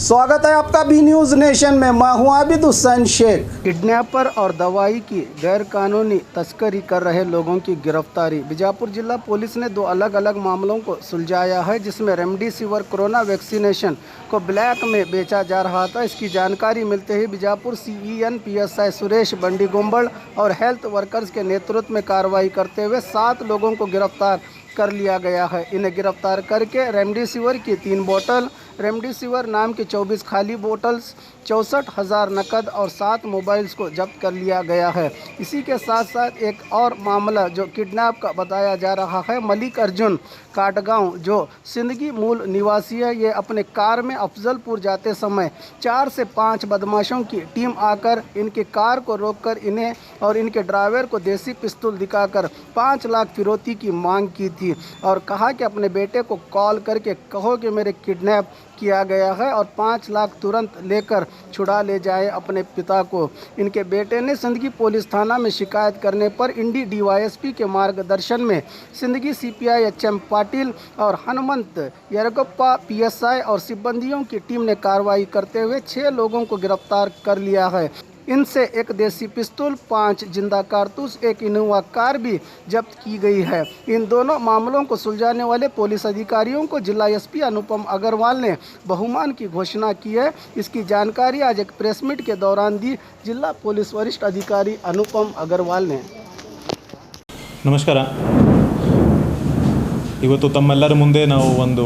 स्वागत है आपका बी न्यूज़ नेशन में। मैं हूं आबिद हुसैन शेख। किडनैपर और दवाई की गैरकानूनी तस्करी कर रहे लोगों की गिरफ्तारी। बीजापुर जिला पुलिस ने 2 अलग अलग मामलों को सुलझाया है, जिसमें रेमडेसिविर कोरोना वैक्सीनेशन को ब्लैक में बेचा जा रहा था। इसकी जानकारी मिलते ही बीजापुर CEN PSI सुरेश बंडी गुंबड़ और हेल्थ वर्कर्स के नेतृत्व में कार्रवाई करते हुए 7 लोगों को गिरफ्तार कर लिया गया है। इन्हें गिरफ्तार करके रेमडेसिविर की 3 बोतल, रेमडेसिविर नाम की 24 खाली बोतल्स, 64,000 नकद और 7 मोबाइल्स को जब्त कर लिया गया है। इसी के साथ साथ एक और मामला जो किडनैप का बताया जा रहा है, मलिक अर्जुन काटगांव जो सिंदगी मूल निवासी है, ये अपने कार में अफजलपुर जाते समय 4 से 5 बदमाशों की टीम आकर इनके कार को रोककर इन्हें और इनके ड्राइवर को देसी पिस्तौल दिखाकर 5 लाख फिरौती की मांग की थी और कहा कि अपने बेटे को कॉल करके कहो कि मेरे किडनैप किया गया है और 5 लाख तुरंत लेकर छुड़ा ले जाए अपने पिता को। इनके बेटे ने सिंदगी पुलिस थाना में शिकायत करने पर इंडी DYSP के मार्गदर्शन में सिंदगी CPI HM पाटिल और हनुमंत यरगप्पा PSI और सिब्बंदियों की टीम ने कार्रवाई करते हुए 6 लोगों को गिरफ्तार कर लिया है। इनसे एक देसी पिस्तौल, 5 जिंदा कारतूस, एक इनोवा कार भी जब्त की गई है। इन दोनों मामलों को सुलझाने वाले पुलिस अधिकारियों को जिला SP अनुपम अग्रवाल ने बहुमान की घोषणा की है। इसकी जानकारी आज एक प्रेस मीट के दौरान दी जिला पुलिस वरिष्ठ अधिकारी अनुपम अग्रवाल ने। ನಮಸ್ಕಾರ. ಇವತ್ತು ತಮ್ಮೆಲ್ಲರ ಮುಂದೆ ನಾವು ಒಂದು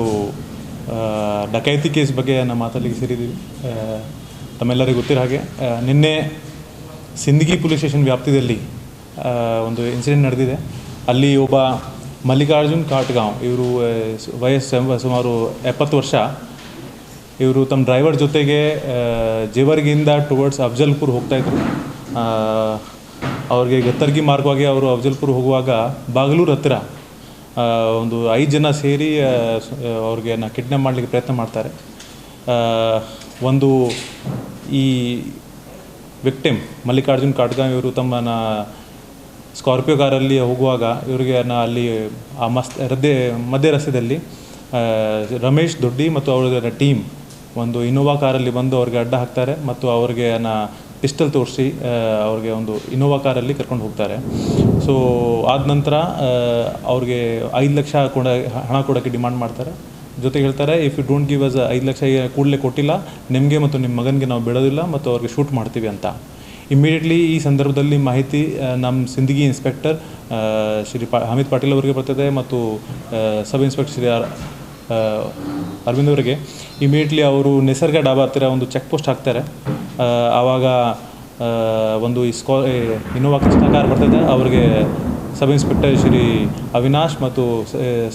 ಡಕೈತಿ ಕೇಸ್ ಬಗ್ಗೆ ನಾವು ಮಾತಾಡಲಿಕ್ಕೆ ಸೇರಿದ್ದೀವಿ. ತಮ್ಮೆಲ್ಲರಿಗೂ ಗೊತ್ತಿರೋ ಹಾಗೆ ನಿನ್ನೆ ಸಿಂದಗಿ ಪೊಲೀಸ್ ಸ್ಟೇಷನ್ ವ್ಯಾಪ್ತಿಯಲ್ಲಿ ಒಂದು ಇನ್ಸಿಡೆಂಟ್ ನಡೆದಿದೆ. ಅಲ್ಲಿ ಒಬ್ಬ ಮಲ್ಲಿಕಾರ್ಜುನ್ ಕಾಟ್ಗಾಂವ್, ಇವರು ವಯಸ್ಸು ಸುಮಾರು 70 ವರ್ಷ. ಇವರು ತಮ್ಮ ಡ್ರೈವರ್ ಜೊತೆಗೆ ಜೇವರ್ಗಿಯಿಂದ ಟುವರ್ಡ್ಸ್ ಅಫಜಲ್ಪುರ್ ಹೋಗ್ತಾಯಿದ್ರು. ಅವ್ರಿಗೆ ಗತ್ತರ್ಗಿ ಮಾರ್ಗವಾಗಿ ಅವರು ಅಫಜಲ್ಪುರ್ ಹೋಗುವಾಗ ಬಾಗಲೂರು ಹತ್ತಿರ ಒಂದು 5 ಜನ ಸೇರಿ ಅವ್ರಿಗೆ ಕಿಡ್ನ್ಯಾಪ್ ಮಾಡಲಿಕ್ಕೆ ಪ್ರಯತ್ನ ಮಾಡ್ತಾರೆ. ಒಂದು ಈ ವಿಕ್ಟಿಮ್ ಮಲ್ಲಿಕಾರ್ಜುನ್ ಕಾಟ್ಗಾಂವ್ ಇವರು ತಮ್ಮನ ಸ್ಕಾರ್ಪಿಯೋ ಕಾರಲ್ಲಿ ಹೋಗುವಾಗ ಇವರಿಗೆ ಅಲ್ಲಿ ಆ ಮಧ್ಯ ರಸ್ತೆಯಲ್ಲಿ ರಮೇಶ್ ದೊಡ್ಡಿ ಮತ್ತು ಅವರ ಟೀಮ್ ಒಂದು ಇನೋವಾ ಕಾರಲ್ಲಿ ಬಂದು ಅವ್ರಿಗೆ ಅಡ್ಡ ಹಾಕ್ತಾರೆ ಮತ್ತು ಅವ್ರಿಗೆ ಪಿಸ್ಟಲ್ ತೋರಿಸಿ ಅವ್ರಿಗೆ ಒಂದು ಇನೋವಾ ಕಾರಲ್ಲಿ ಕರ್ಕೊಂಡು ಹೋಗ್ತಾರೆ. ಸೊ ಆದ ನಂತರ ಅವ್ರಿಗೆ 5 ಲಕ್ಷ ಹಣ ಕೊಡೋಕ್ಕೆ ಡಿಮಾಂಡ್ ಮಾಡ್ತಾರೆ. ಜೊತೆಗೆ ಹೇಳ್ತಾರೆ, if you don't give us 5 lakh ಕೂಡಲೇ ಕೊಟ್ಟಿಲ್ಲ, ನಿಮಗೆ ಮತ್ತು ನಿಮ್ಮ ಮಗನಿಗೆ ನಾವು ಬಿಡೋದಿಲ್ಲ ಮತ್ತು ಅವ್ರಿಗೆ ಶೂಟ್ ಮಾಡ್ತೀವಿ ಅಂತ. ಇಮ್ಮಿಡಿಯೇಟ್ಲಿ ಈ ಸಂದರ್ಭದಲ್ಲಿ ಮಾಹಿತಿ ನಮ್ಮ ಸಿಂದಗಿ ಇನ್ಸ್ಪೆಕ್ಟರ್ ಶ್ರೀ ಹಮೀದ್ ಪಾಟೀಲ್ ಅವರಿಗೆ ಬರ್ತದೆ ಮತ್ತು ಸಬ್ ಇನ್ಸ್ಪೆಕ್ಟರ್ ಶ್ರೀ ಅರವಿಂದ್ ಅವರಿಗೆ. ಇಮಿಡಿಯೇಟ್ಲಿ ಅವರು ನಿಸರ್ಗ ಡಾಬಾ ಹತ್ತಿರ ಒಂದು ಚೆಕ್ ಪೋಸ್ಟ್ ಹಾಕ್ತಾರೆ. ಆವಾಗ ಒಂದು ಇನೋವಾ ಕೃಷ್ಣ ಕಾರ್ ಬರ್ತದೆ. ಅವ್ರಿಗೆ ಸಬ್ ಇನ್ಸ್ಪೆಕ್ಟರ್ ಶ್ರೀ ಅವಿನಾಶ್ ಮತ್ತು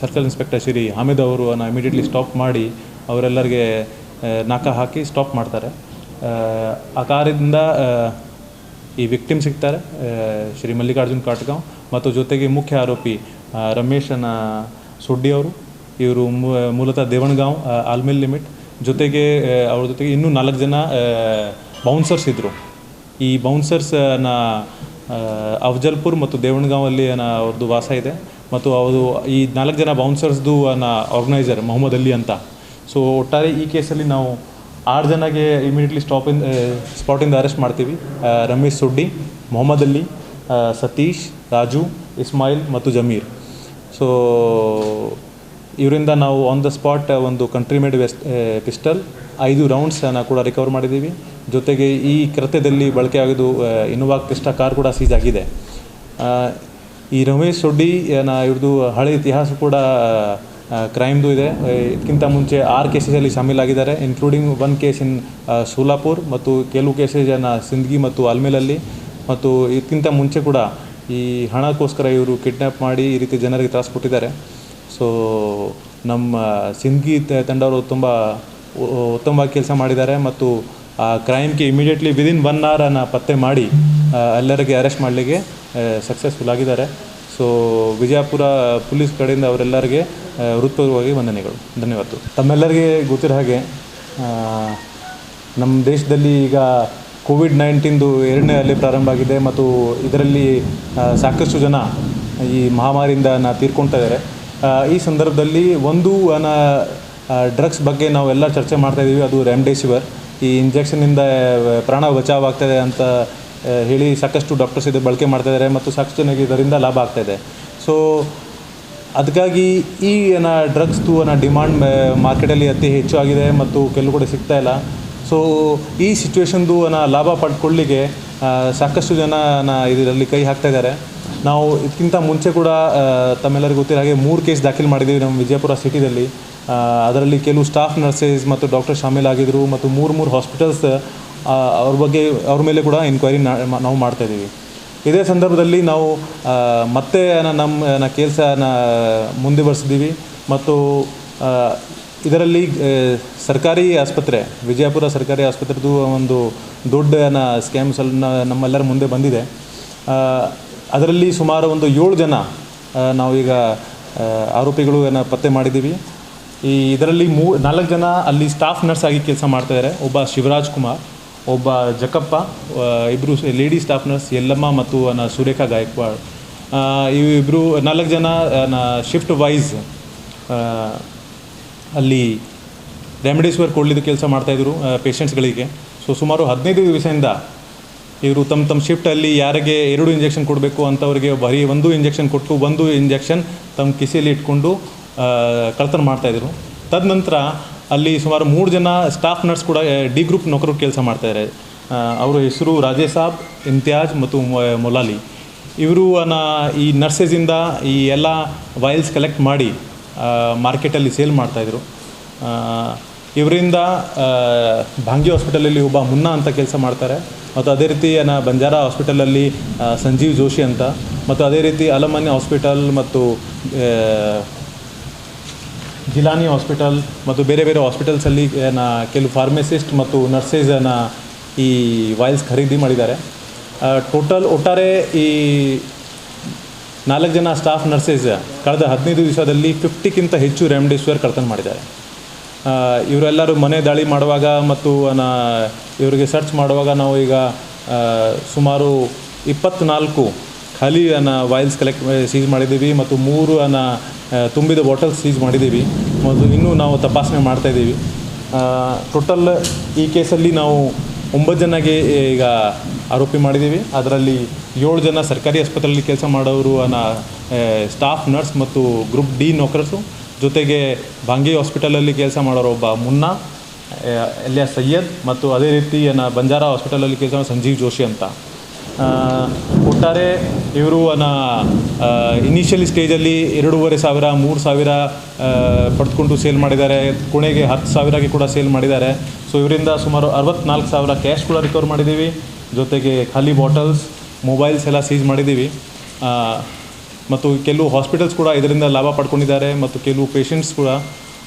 ಸರ್ಕಲ್ ಇನ್ಸ್ಪೆಕ್ಟರ್ ಶ್ರೀ ಹಮೀದ್ ಅವರು ಇಮಿಡಿಯೇಟ್ಲಿ ಸ್ಟಾಪ್ ಮಾಡಿ ಅವರೆಲ್ಲರಿಗೆ ನಾಕ ಹಾಕಿ ಸ್ಟಾಪ್ ಮಾಡ್ತಾರೆ. ಆ ಕಾರಿಂದ ಈ ವಿಕ್ಟಿಮ್ ಸಿಗ್ತಾರೆ, ಶ್ರೀ ಮಲ್ಲಿಕಾರ್ಜುನ್ ಕಾಟ್ಗಾಂವ್ ಮತ್ತು ಜೊತೆಗೆ ಮುಖ್ಯ ಆರೋಪಿ ರಮೇಶನ ಸೊಡ್ಡಿ ಅವರು. ಇವರು ಮೂಲತಃ ದೇವಣಗಾಂವ್ ಆಲ್ಮೇಲ್ ಲಿಮಿಟ್. ಜೊತೆಗೆ ಅವ್ರ ಜೊತೆಗೆ ಇನ್ನೂ 4 ಜನ ಬೌನ್ಸರ್ಸ್ ಇದ್ದರು. ಈ ಬೌನ್ಸರ್ಸ್ನ ಅಫಜಲ್ಪುರ್ ಮತ್ತು ದೇವಣಗಾಂವಲ್ಲಿ ಅವ್ರದ್ದು ವಾಸ ಇದೆ ಮತ್ತು ಅವರು ಈ 4 ಜನ ಬೌನ್ಸರ್ಸ್ದು ಆರ್ಗನೈಸರ್ ಮೊಹಮ್ಮದ್ ಅಲಿ ಅಂತ. ಸೊ ಒಟ್ಟಾರೆ ಈ ಕೇಸಲ್ಲಿ ನಾವು 6 ಜನಗೆ ಇಮಿಡಿಯೇಟ್ಲಿ ಸ್ಪಾಟಿಂದ ಅರೆಸ್ಟ್ ಮಾಡ್ತೀವಿ. ರಮೇಶ್ ಸೊಡ್ಡಿ, ಮೊಹಮ್ಮದ್ ಅಲಿ, ಸತೀಶ್, ರಾಜು, ಇಸ್ಮಾಯಿಲ್ ಮತ್ತು ಜಮೀರ್. ಸೊ ಇವರಿಂದ ನಾವು ಆನ್ ದ ಸ್ಪಾಟ್ ಒಂದು ಕಂಟ್ರಿ ಮೇಡ್ ಪಿಸ್ಟಲ್ 5 ರೌಂಡ್ಸನ್ನು ಕೂಡ ರಿಕವರ್ ಮಾಡಿದ್ದೀವಿ. ಜೊತೆಗೆ ಈ ಕೃತ್ಯದಲ್ಲಿ ಬಳಕೆಯಾಗಿದ್ದು ಇನೋವಾ ಕ್ರಿಸ್ಟಾ ಕಾರ್ ಕೂಡ ಸೀಜ್ ಆಗಿದೆ. ಈ ರಮೇಶ್ ಸೊಡ್ಡಿ ಇವ್ರದ್ದು ಹಳೆ ಇತಿಹಾಸ ಕೂಡ ಕ್ರೈಮ್ದು ಇದೆ. ಇದಕ್ಕಿಂತ ಮುಂಚೆ 6 ಕೇಸಲ್ಲಿ ಶಾಮೀಲಾಗಿದ್ದಾರೆ, ಇನ್ಕ್ಲೂಡಿಂಗ್ 1 ಕೇಸ್ ಇನ್ ಸೋಲಾಪುರ್ ಮತ್ತು ಕೆಲವು ಕೇಸನ್ನು ಸಿಂದಗಿ ಮತ್ತು ಆಲ್ಮೇಲಲ್ಲಿ. ಮತ್ತು ಇದಕ್ಕಿಂತ ಮುಂಚೆ ಕೂಡ ಈ ಹಣಕ್ಕೋಸ್ಕರ ಇವರು ಕಿಡ್ನ್ಯಾಪ್ ಮಾಡಿ ಈ ರೀತಿ ಜನರಿಗೆ ತ್ರಾಸು ಕೊಟ್ಟಿದ್ದಾರೆ. ಸೊ ನಮ್ಮ ಸಿಂದಗಿ ತಂಡವರು ತುಂಬ ಉತ್ತಮವಾಗಿ ಕೆಲಸ ಮಾಡಿದ್ದಾರೆ ಮತ್ತು ಆ ಕ್ರೈಮ್ಗೆ ಇಮಿಡಿಯೇಟ್ಲಿ ವಿದಿನ್ 1 ಅವರ್ ಪತ್ತೆ ಮಾಡಿ ಎಲ್ಲರಿಗೆ ಅರೆಸ್ಟ್ ಮಾಡಲಿಕ್ಕೆ ಸಕ್ಸಸ್ಫುಲ್ ಆಗಿದ್ದಾರೆ. ಸೊ ವಿಜಯಪುರ ಪೊಲೀಸ್ ಕಡೆಯಿಂದ ಅವರೆಲ್ಲರಿಗೆ ಹೃತ್ಪೂರ್ವಕವಾಗಿ ವಂದನೆಗಳು, ಧನ್ಯವಾದ. ತಮ್ಮೆಲ್ಲರಿಗೆ ಗೊತ್ತಿರೋ ಹಾಗೆ ನಮ್ಮ ದೇಶದಲ್ಲಿ ಈಗ ಕೋವಿಡ್-19 2ನೇ ಅಲೆ ಪ್ರಾರಂಭ ಆಗಿದೆ ಮತ್ತು ಇದರಲ್ಲಿ ಸಾಕಷ್ಟು ಜನ ಈ ಮಹಾಮಾರಿಯಿಂದ ತೀರ್ಕೊಳ್ತಾ ಇದ್ದಾರೆ. ಈ ಸಂದರ್ಭದಲ್ಲಿ ಒಂದು ಡ್ರಗ್ಸ್ ಬಗ್ಗೆ ನಾವೆಲ್ಲ ಚರ್ಚೆ ಮಾಡ್ತಾಯಿದ್ದೀವಿ. ಅದು ರೆಮ್ಡೆಸಿವಿರ್, ಈ ಇಂಜೆಕ್ಷನಿಂದ ಪ್ರಾಣ ಬಚಾವಾಗ್ತದೆ ಅಂತ ಹೇಳಿ ಸಾಕಷ್ಟು ಡಾಕ್ಟರ್ಸ್ ಇದು ಬಳಕೆ ಮಾಡ್ತಾಯಿದ್ದಾರೆ ಮತ್ತು ಸಾಕಷ್ಟು ಜನಕ್ಕೆ ಇದರಿಂದ ಲಾಭ ಆಗ್ತಾಯಿದೆ. ಸೊ ಅದಕ್ಕಾಗಿ ಈ ಡ್ರಗ್ಸ್ದು ಡಿಮಾಂಡ್ ಮಾರ್ಕೆಟಲ್ಲಿ ಅತಿ ಹೆಚ್ಚು ಆಗಿದೆ ಮತ್ತು ಕೆಲವು ಕಡೆ ಸಿಗ್ತಾಯಿಲ್ಲ. ಸೊ ಈ ಸಿಚುವೇಶನ್ದು ಲಾಭ ಪಡ್ಕೊಳ್ಳಿಕ್ಕೆ ಸಾಕಷ್ಟು ಜನ ಇದರಲ್ಲಿ ಕೈ ಹಾಕ್ತಾಯಿದ್ದಾರೆ. ನಾವು ಇದಕ್ಕಿಂತ ಮುಂಚೆ ಕೂಡ ತಮ್ಮೆಲ್ಲರಿಗೂ ಗೊತ್ತಿರೋ ಹಾಗೆ 3 ಕೇಸ್ ದಾಖಲು ಮಾಡಿದ್ದೀವಿ ನಮ್ಮ ವಿಜಯಪುರ ಸಿಟಿದಲ್ಲಿ. ಅದರಲ್ಲಿ ಕೆಲವು ಸ್ಟಾಫ್ ನರ್ಸಸ್ ಮತ್ತು ಡಾಕ್ಟರ್ ಶಾಮೀಲಾಗಿದ್ದರು ಮತ್ತು 3 ಹಾಸ್ಪಿಟಲ್ಸ್ ಅವ್ರ ಮೇಲೆ ಕೂಡ ಎನ್ಕ್ವೈರಿ ನಾವು ಮಾಡ್ತಾಯಿದ್ದೀವಿ. ಇದೇ ಸಂದರ್ಭದಲ್ಲಿ ನಾವು ಮತ್ತೆ ನಮ್ಮ ಕೆಲಸನ ಮುಂದುವರಿಸಿದ್ದೀವಿ ಮತ್ತು ಇದರಲ್ಲಿ ಸರ್ಕಾರಿ ಆಸ್ಪತ್ರೆ, ವಿಜಯಪುರ ಸರ್ಕಾರಿ ಆಸ್ಪತ್ರೆದು ಒಂದು ದೊಡ್ಡ ಸ್ಕ್ಯಾಮ್ಸ್ ನಮ್ಮೆಲ್ಲರ ಮುಂದೆ ಬಂದಿದೆ. ಅದರಲ್ಲಿ ಸುಮಾರು ಒಂದು 7 ಜನ ನಾವೀಗ ಆರೋಪಿಗಳು ಪತ್ತೆ ಮಾಡಿದ್ದೀವಿ. ಇದರಲ್ಲಿ 4 ಜನ ಅಲ್ಲಿ ಸ್ಟಾಫ್ ನರ್ಸ್ ಆಗಿ ಕೆಲಸ ಮಾಡ್ತಾಯಿದ್ದಾರೆ. ಒಬ್ಬ ಶಿವರಾಜ್ ಕುಮಾರ್, ಒಬ್ಬ ಜಕಪ್ಪ, ಇಬ್ಬರು ಲೇಡಿ ಸ್ಟಾಫ್ ನರ್ಸ್ ಯಲ್ಲಮ್ಮ ಮತ್ತು ಸುರೇಖಾ ಗಾಯಕ್ವಾಡ್. ಇಬ್ಬರು 4 ಜನ ಶಿಫ್ಟ್ ವೈಸ್ ಅಲ್ಲಿ ರೆಮಿಡಿಸಿವಿರ್ ಕೊಡಲಿದ್ದು ಕೆಲಸ ಮಾಡ್ತಾಯಿದ್ರು ಪೇಷಂಟ್ಸ್ಗಳಿಗೆ. ಸೊ ಸುಮಾರು 15 ದಿವಸದಿಂದ ಇವರು ತಮ್ಮ ಶಿಫ್ಟಲ್ಲಿ ಯಾರಿಗೆ 2 ಇಂಜೆಕ್ಷನ್ ಕೊಡಬೇಕು ಅಂಥವ್ರಿಗೆ ಬರೀ 1 ಇಂಜೆಕ್ಷನ್ ಕೊಟ್ಟು 1 ಇಂಜೆಕ್ಷನ್ ತಮ್ಮ ಕಿಸೆಯಲ್ಲಿ ಇಟ್ಕೊಂಡು ಕಳ್ತನ ಮಾಡ್ತಾಯಿದ್ರು. ತದನಂತರ ಅಲ್ಲಿ ಸುಮಾರು 3 ಜನ ಸ್ಟಾಫ್ ನರ್ಸ್ ಕೂಡ ಡಿ ಗ್ರೂಪ್ ನೌಕರರು ಕೆಲಸ ಮಾಡ್ತಾಯಿದ್ದಾರೆ. ಅವರ ಹೆಸರು ರಾಜೇಶ್ ಸಾಬ್, ಇಮ್ತಿಯಾಜ್ ಮತ್ತು ಮೊಲಾಲಿ. ಇವರು ಈ ನರ್ಸಸಿಂದ ಈ ಎಲ್ಲ ವೈಲ್ಸ್ ಕಲೆಕ್ಟ್ ಮಾಡಿ ಮಾರ್ಕೆಟಲ್ಲಿ ಸೇಲ್ ಮಾಡ್ತಾಯಿದ್ರು. ಇವರಿಂದ ಭಾಂಗಿ ಹಾಸ್ಪಿಟಲಲ್ಲಿ ಒಬ್ಬ ಮುನ್ನಾ ಅಂತ ಕೆಲಸ ಮಾಡ್ತಾರೆ ಮತ್ತು ಅದೇ ರೀತಿ ಬಂಜಾರ ಹಾಸ್ಪಿಟಲಲ್ಲಿ ಸಂಜೀವ್ ಜೋಶಿ ಅಂತ, ಮತ್ತು ಅದೇ ರೀತಿ ಅಲಮನ್ಯ ಹಾಸ್ಪಿಟಲ್ ಮತ್ತು ಜಿಲಾನಿ ಹಾಸ್ಪಿಟಲ್ ಮತ್ತು ಬೇರೆ ಬೇರೆ ಹಾಸ್ಪಿಟಲ್ಸಲ್ಲಿ ಕೆಲವು ಫಾರ್ಮಸಿಸ್ಟ್ ಮತ್ತು ನರ್ಸಸ್ ಈ ವೈಲ್ಸ್ ಖರೀದಿ ಮಾಡಿದ್ದಾರೆ. ಒಟ್ಟಾರೆ ಈ 4 ಜನ ಸ್ಟಾಫ್ ನರ್ಸಸ್ ಕಳೆದ 15 ದಿವಸದಲ್ಲಿ 50ಕ್ಕಿಂತ ಹೆಚ್ಚು ರೆಮ್ಡೆಸಿವಿರ್ ಕಳ್ತನ ಮಾಡಿದ್ದಾರೆ. ಇವರೆಲ್ಲರೂ ಮನೆ ದಾಳಿ ಮಾಡುವಾಗ ಮತ್ತು ಇವರಿಗೆ ಸರ್ಚ್ ಮಾಡುವಾಗ ನಾವು ಈಗ ಸುಮಾರು 24 ಖಾಲಿ ವೈಲ್ಸ್ ಸೀಜ್ ಮಾಡಿದ್ದೀವಿ ಮತ್ತು 3 ತುಂಬಿದ ಬಾಟಲ್ಸ್ ಸೀಜ್ ಮಾಡಿದ್ದೀವಿ ಮತ್ತು ಇನ್ನೂ ನಾವು ತಪಾಸಣೆ ಮಾಡ್ತಾಯಿದ್ದೀವಿ. ಟೋಟಲ್ ಈ ಕೇಸಲ್ಲಿ ನಾವು 9 ಜನಗೆ ಈಗ ಆರೋಪಿ ಮಾಡಿದ್ದೀವಿ. ಅದರಲ್ಲಿ 7 ಜನ ಸರ್ಕಾರಿ ಆಸ್ಪತ್ರೆಯಲ್ಲಿ ಕೆಲಸ ಮಾಡೋರು ಸ್ಟಾಫ್ ನರ್ಸ್ ಮತ್ತು ಗ್ರೂಪ್ ಡಿ ನೌಕರರು, ಜೊತೆಗೆ ಭಾಂಗಿ ಹಾಸ್ಪಿಟಲಲ್ಲಿ ಕೆಲಸ ಮಾಡೋರು ಒಬ್ಬ ಮುನ್ನಾ ಎಲಿಯಾಸ್ ಸೈಯದ್ ಮತ್ತು ಅದೇ ರೀತಿ ಬಂಜಾರ ಹಾಸ್ಪಿಟಲಲ್ಲಿ ಕೆಲಸ ಸಂಜೀವ್ ಜೋಶಿ ಅಂತ. ಒಟ್ಟಾರೆ ಇವರು ಇನಿಷಿಯಲಿ ಸ್ಟೇಜಲ್ಲಿ 2,500 3,000 ಪಡೆದುಕೊಂಡು ಸೇಲ್ ಮಾಡಿದ್ದಾರೆ. ಕೊನೆಗೆ 10,000ಗೆ ಕೂಡ ಸೇಲ್ ಮಾಡಿದ್ದಾರೆ. ಸೊ ಇವರಿಂದ ಸುಮಾರು 64,000 ಕ್ಯಾಶ್ ಕೂಡ ರಿಕವರ್ ಮಾಡಿದ್ದೀವಿ. ಜೊತೆಗೆ ಖಾಲಿ ಬಾಟಲ್ಸ್, ಮೊಬೈಲ್ಸ್ ಎಲ್ಲ ಸೀಜ್ ಮಾಡಿದ್ದೀವಿ. ಮತ್ತು ಕೆಲವು ಹಾಸ್ಪಿಟಲ್ಸ್ ಕೂಡ ಇದರಿಂದ ಲಾಭ ಪಡ್ಕೊಂಡಿದ್ದಾರೆ ಮತ್ತು ಕೆಲವು ಪೇಷಂಟ್ಸ್ ಕೂಡ.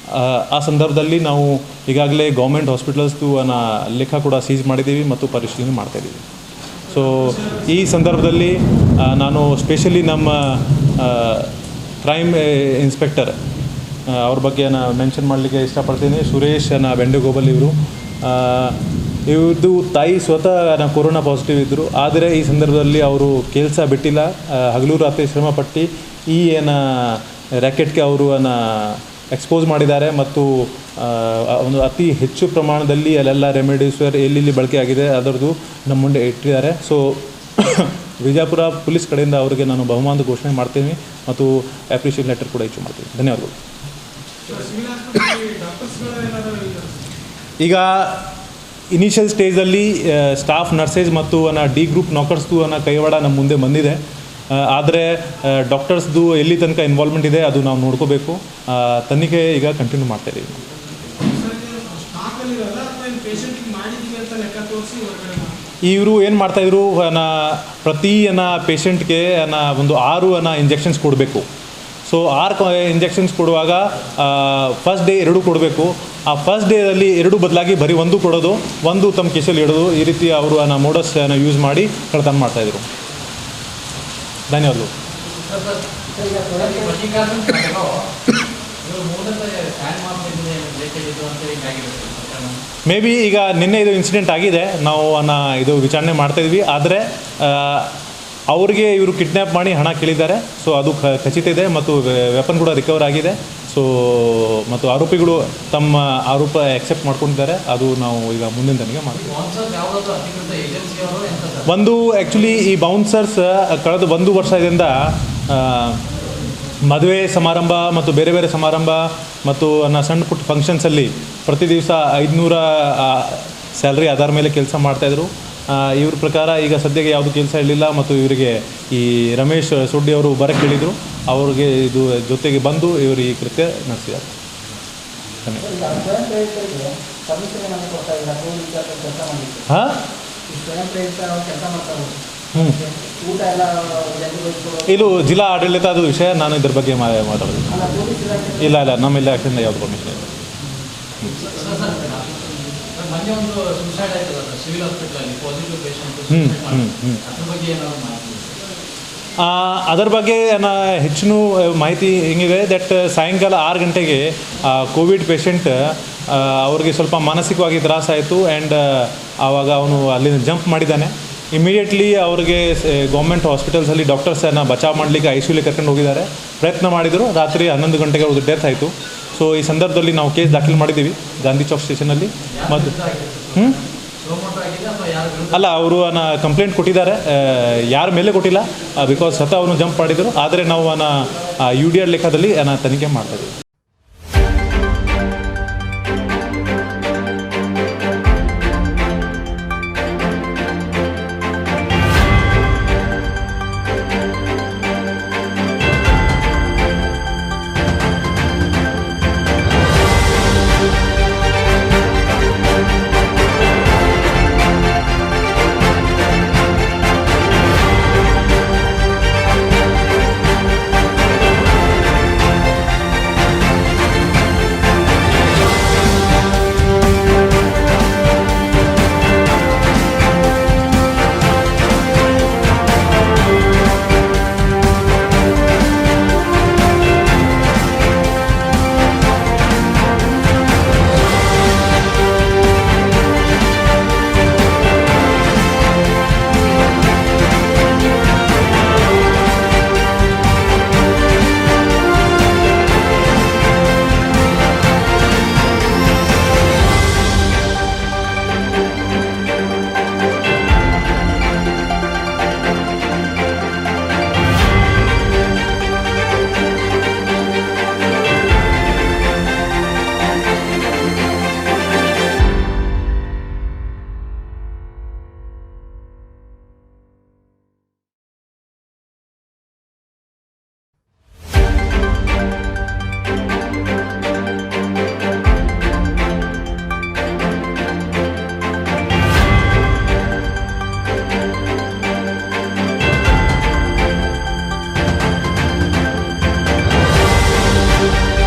ಆ ಸಂದರ್ಭದಲ್ಲಿ ನಾವು ಈಗಾಗಲೇ ಗೌರ್ಮೆಂಟ್ ಹಾಸ್ಪಿಟಲ್ಸ್ದು ಲೆಕ್ಕ ಕೂಡ ಸೀಜ್ ಮಾಡಿದ್ದೀವಿ ಮತ್ತು ಪರಿಶೀಲನೆ ಮಾಡ್ತಾಯಿದ್ದೀವಿ. ಸೊ ಈ ಸಂದರ್ಭದಲ್ಲಿ ನಾನು ಸ್ಪೆಷಲಿ ನಮ್ಮ ಕ್ರೈಮ್ ಇನ್ಸ್ಪೆಕ್ಟರ್ ಅವ್ರ ಬಗ್ಗೆ ಮೆನ್ಷನ್ ಮಾಡಲಿಕ್ಕೆ ಇಷ್ಟಪಡ್ತೀನಿ. ಸುರೇಶ್ ಬೆಂಡೆಗೋಬಲ್ ಇವ್ರದ್ದು ತಾಯಿ ಸ್ವತಃ ಕೊರೋನಾ ಪಾಸಿಟಿವ್ ಇದ್ದರು. ಆದರೆ ಈ ಸಂದರ್ಭದಲ್ಲಿ ಅವರು ಕೆಲಸ ಬಿಟ್ಟಿಲ್ಲ, ಹಗಲು ರಾತ್ರಿ ಶ್ರಮಪಟ್ಟು ಈ ರ್ಯಾಕೆಟ್ಗೆ ಅವರು ಎಕ್ಸ್ಪೋಸ್ ಮಾಡಿದ್ದಾರೆ ಮತ್ತು ಒಂದು ಅತಿ ಹೆಚ್ಚು ಪ್ರಮಾಣದಲ್ಲಿ ಅಲ್ಲೆಲ್ಲ ರೆಮಿಡಿಸಿವಿರ್ ಎಲ್ಲೆಲ್ಲಿ ಬಳಕೆ ಆಗಿದೆ ಅದರದ್ದು ನಮ್ಮ ಮುಂದೆ ಇಟ್ಟಿದ್ದಾರೆ. ಸೊ ವಿಜಯಪುರ ಪೊಲೀಸ್ ಕಡೆಯಿಂದ ಅವರಿಗೆ ನಾನು ಬಹುಮಾನದ ಘೋಷಣೆ ಮಾಡ್ತೀನಿ ಮತ್ತು ಅಪ್ರಿಷಿಯೇಟ್ ಲೆಟರ್ ಕೂಡ ಇಶ್ಯೂ ಮಾಡ್ತೀನಿ. ಧನ್ಯವಾದಗಳು. ಈಗ ಇನಿಷಿಯಲ್ ಸ್ಟೇಜಲ್ಲಿ ಸ್ಟಾಫ್ ನರ್ಸಸ್ ಮತ್ತು ಡಿ ಗ್ರೂಪ್ ನೌಕರ್ಸ್ದು ಕೈವಾಡ ನಮ್ಮ ಮುಂದೆ ಬಂದಿದೆ. ಆದರೆ ಡಾಕ್ಟರ್ಸ್ದು ಎಲ್ಲಿ ತನಕ ಇನ್ವಾಲ್ವ್ಮೆಂಟ್ ಇದೆ ಅದು ನಾವು ನೋಡ್ಕೋಬೇಕು. ತನಿಖೆ ಈಗ ಕಂಟಿನ್ಯೂ ಮಾಡ್ತಾಯಿದ್ದೀವಿ. ಇವರು ಏನು ಮಾಡ್ತಾಯಿದ್ರು, ಪ್ರತಿ ಪೇಷಂಟ್ಗೆ ಒಂದು 6 ಇಂಜೆಕ್ಷನ್ಸ್ ಕೊಡಬೇಕು. ಸೊ 6 ಇಂಜೆಕ್ಷನ್ಸ್ ಕೊಡುವಾಗ ಫಸ್ಟ್ ಡೇ 2 ಕೊಡಬೇಕು. ಆ ಫಸ್ಟ್ ಡೇದಲ್ಲಿ 2 ಬದಲಾಗಿ ಬರೀ 1 ಕೊಡೋದು, 1 ತಮ್ಮ ಕೇಸಲ್ಲಿ ಇಡೋದು, ಈ ರೀತಿ ಅವರು ಮೋಡಸ್ ಯೂಸ್ ಮಾಡಿ ಕಳ್ತನ ಮಾಡ್ತಾಯಿದ್ರು. ಧನ್ಯವಾದಗಳು. ಮೇ ಬಿ ಈಗ ನಿನ್ನೆ ಇದು ಇನ್ಸಿಡೆಂಟ್ ಆಗಿದೆ, ನಾವು ಇದು ವಿಚಾರಣೆ ಮಾಡ್ತಾಯಿದ್ವಿ. ಆದರೆ ಅವ್ರಿಗೆ ಇವರು ಕಿಡ್ನ್ಯಾಪ್ ಮಾಡಿ ಹಣ ಕೇಳಿದ್ದಾರೆ. ಸೊ ಅದು ಖಚಿತ ಇದೆ ಮತ್ತು ವೆಪನ್ ಕೂಡ ರಿಕವರ್ ಆಗಿದೆ. ಸೊ ಮತ್ತು ಆರೋಪಿಗಳು ತಮ್ಮ ಆರೋಪ ಆಕ್ಸೆಪ್ಟ್ ಮಾಡ್ಕೊಂಡಿದ್ದಾರೆ. ಅದು ನಾವು ಈಗ ಮುಂದಿನ ತನಿಖೆ ಮಾಡ್ತೀವಿ. ಒಂದು ಆ್ಯಕ್ಚುಲಿ ಈ ಬೌನ್ಸರ್ಸ್ ಕಳೆದ 1 ವರ್ಷದಿಂದ ಮದುವೆ ಸಮಾರಂಭ ಮತ್ತು ಬೇರೆ ಬೇರೆ ಸಮಾರಂಭ ಮತ್ತು ಸಣ್ಣ ಪುಟ್ಟ ಫಂಕ್ಷನ್ಸಲ್ಲಿ ಪ್ರತಿ ದಿವಸ 500 ಸ್ಯಾಲ್ರಿ ಆಧಾರ ಮೇಲೆ ಕೆಲಸ ಮಾಡ್ತಾಯಿದ್ರು. ಇವ್ರ ಪ್ರಕಾರ ಈಗ ಸದ್ಯಕ್ಕೆ ಯಾವುದು ಕೆಲಸ ಇರಲಿಲ್ಲ ಮತ್ತು ಇವರಿಗೆ ಈ ರಮೇಶ್ ಸೊಡ್ಡಿ ಅವರು ಬರಕ್ಕೆ ಹೇಳಿದರು. ಅವ್ರಿಗೆ ಇದು ಜೊತೆಗೆ ಬಂದು ಇವರು ಈ ಕೃತ್ಯ ನಡೆಸಿದ್ದಾರೆ. ಹಾಂ ಇದು ಜಿಲ್ಲಾ ಆಡಳಿತ ಅದು ವಿಷಯ. ನಾನು ಇದ್ರ ಬಗ್ಗೆ ಮಾತಾಡೋದು ಇಲ್ಲ ನಮ್ಮ ಇಲಾಖೆಯಿಂದ ಯಾವುದು ಪರ್ಮಿಷನ್ ಇಲ್ಲ. ಅದರ ಬಗ್ಗೆ ಹೆಚ್ಚಿನ ಮಾಹಿತಿ ಹಿಂಗಿದೆ ದಟ್ ಸಾಯಂಕಾಲ 6 ಗಂಟೆಗೆ ಕೋವಿಡ್ ಪೇಷಂಟ್ ಅವ್ರಿಗೆ ಸ್ವಲ್ಪ ಮಾನಸಿಕವಾಗಿ ತ್ರಾಸಾಯಿತು ಆ್ಯಂಡ್ ಆವಾಗ ಅವನು ಅಲ್ಲಿಂದ ಜಂಪ್ ಮಾಡಿದ್ದಾನೆ. ಇಮಿಡಿಯೇಟ್ಲಿ ಅವ್ರಿಗೆ ಗೌರ್ಮೆಂಟ್ ಹಾಸ್ಪಿಟಲ್ಸಲ್ಲಿ ಡಾಕ್ಟರ್ಸನ್ನು ಬಚಾವ್ ಮಾಡಲಿಕ್ಕೆ ICUಲಿ ಕರ್ಕೊಂಡು ಹೋಗಿದ್ದಾರೆ. ಪ್ರಯತ್ನ ಮಾಡಿದರು. ರಾತ್ರಿ 11 ಗಂಟೆಗೆ ಅವ್ರದ್ದು ಡೆತ್ ಆಯಿತು. ಸೊ ಈ ಸಂದರ್ಭದಲ್ಲಿ ನಾವು ಕೇಸ್ ದಾಖಲು ಮಾಡಿದ್ದೀವಿ ಗಾಂಧಿ ಚೌಕ್ ಸ್ಟೇಷನಲ್ಲಿ. ಮತ್ತು ಅಲ್ಲ, ಅವರು ಕಂಪ್ಲೇಂಟ್ ಕೊಟ್ಟಿದ್ದಾರೆ. ಯಾರ ಮೇಲೆ ಕೊಟ್ಟಿಲ್ಲ, ಬಿಕಾಸ್ ಸ್ವತಃ ಅವನು ಜಂಪ್ ಮಾಡಿದರು. ಆದರೆ ನಾವು UDR ಲೆಕ್ಕದಲ್ಲಿ ತನಿಖೆ ಮಾಡ್ತಾಯಿದ್ದೀವಿ.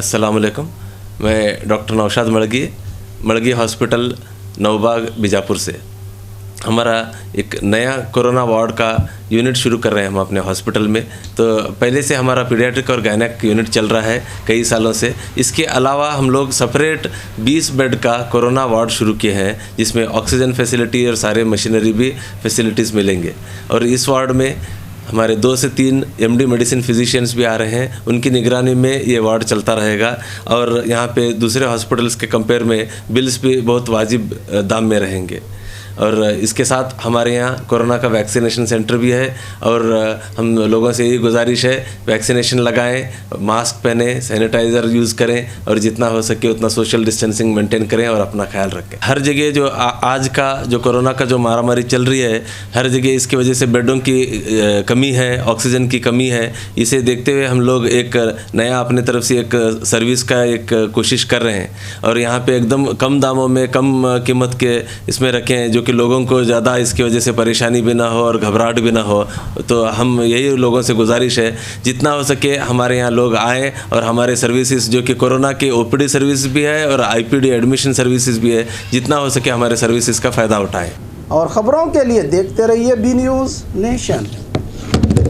अस्सलाम वालेकुम। मैं डॉक्टर नौशाद मड़गी हॉस्पिटल नवबाग बीजापुर से। हमारा एक नया कोरोना वार्ड का यूनिट शुरू कर रहे हैं हम अपने हॉस्पिटल में। तो पहले से हमारा पीडियाट्रिक और गायनेक यूनिट चल रहा है कई सालों से। इसके अलावा हम लोग सेपरेट 20 बेड का कोरोना वार्ड शुरू किए हैं, जिसमें ऑक्सीजन फैसिलिटी और सारे मशीनरी भी फैसिलिटीज़ मिलेंगे। और इस वार्ड में हमारे 2 से 3 MD मेडिसिन फिजिशियंस भी आ रहे हैं, उनकी निगरानी में ये वार्ड चलता रहेगा। और यहाँ पे दूसरे हॉस्पिटल्स के कंपेयर में बिल्स भी बहुत वाजिब दाम में रहेंगे। और इसके साथ हमारे यहाँ कोरोना का वैक्सीनेशन सेंटर भी है। और हम लोगों से यही गुजारिश है, वैक्सीनेशन लगाएं, मास्क पहने, सैनिटाइज़र यूज़ करें और जितना हो सके उतना सोशल डिस्टेंसिंग मेंटेन करें और अपना ख्याल रखें। हर जगह जो आज का जो कोरोना का जो मारामारी चल रही है, हर जगह इसकी वजह से बेडों की कमी है, ऑक्सीजन की कमी है। इसे देखते हुए हम लोग एक नया अपने तरफ से एक सर्विस का एक कोशिश कर रहे हैं और यहाँ पे एकदम कम दामों में, कम कीमत के इसमें रखें, जो कि लोगों को ज़्यादा इसकी वजह से परेशानी भी ना हो और घबराहट भी ना हो। तो हम यही लोगों से गुजारिश है, जितना हो सके हमारे यहाँ लोग आएँ और हमारे सर्विसेज जो कि कोरोना के OPD सर्विस भी है और IPD एडमिशन सर्विसेज भी है, जितना हो सके हमारे सर्विसेज का फ़ायदा उठाएँ। और ख़बरों के लिए देखते रहिए बी न्यूज़ नेशन।